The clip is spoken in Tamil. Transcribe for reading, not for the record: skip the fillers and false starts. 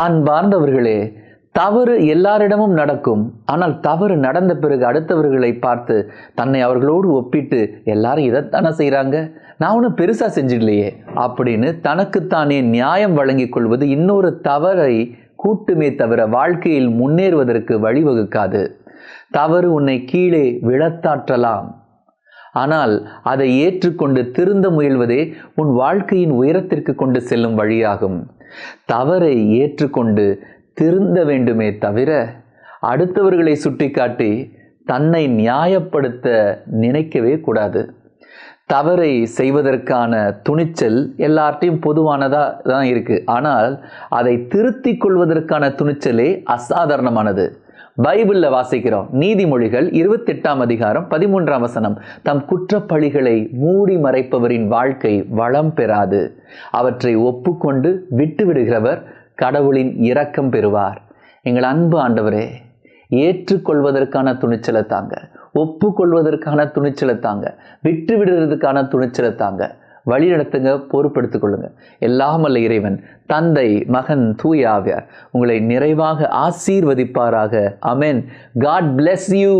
அன்பார்ந்தவர்களே, தவறு எல்லாரிடமும் நடக்கும். ஆனால் தவறு நடந்த பிறகு அடுத்தவர்களை பார்த்து தன்னை அவர்களோடு ஒப்பிட்டு எல்லாரும் இதைத்தானே செய்கிறாங்க, நான் ஒன்றும் பெருசாக செஞ்சிடலையே அப்படின்னு தனக்குத்தானே நியாயம் வழங்கி கொள்வது இன்னொரு தவறை கூட்டுமே தவிர வாழ்க்கையில் முன்னேறுவதற்கு வழிவகுக்காது. தவறு உன்னை கீழே விழத்தாற்றலாம். ஆனால் அதை ஏற்றுக்கொண்டு திருந்த முயல்வதே உன் வாழ்க்கையின் உயரத்திற்கு கொண்டு செல்லும் வழியாகும். தவறை ஏற்றுக்கொண்டு திருந்த வேண்டுமே தவிர அடுத்தவர்களை சுட்டிக்காட்டி தன்னை நியாயப்படுத்த நினைக்கவே கூடாது. தவறை செய்வதற்கான துணிச்சல் எல்லார்ட்டையும் பொதுவானதாக தான் இருக்குது. ஆனால் அதை திருத்திக் கொள்வதற்கான துணிச்சலே அசாதாரணமானது. பைபிளில் வாசிக்கிறோம். நீதிமொழிகள் 28ஆம் அதிகாரம் 13ஆம் வசனம், தம் குற்றப்பழிகளை மூடி மறைப்பவரின் வாழ்க்கை வளம் பெறாது, அவற்றை ஒப்புக்கொண்டு விட்டு விடுகிறவர் கடவுளின் இரக்கம் பெறுவார். எங்கள் அன்பு ஆண்டவரே, ஏற்றுக்கொள்வதற்கான துணிச்சலை தாங்க, ஒப்புக்கொள்வதற்கான துணிச்சலை தாங்க, விட்டு விடுறதுக்கான துணிச்சலை தாங்க, வழி நடத்துங்க, பொறுப்படுத்திக் கொள்ளுங்க. எல்லாம் வல்ல இறைவன் தந்தை, மகன், தூய ஆவியார் உங்களை நிறைவாக ஆசீர்வதிப்பாராக. ஆமென். God bless you.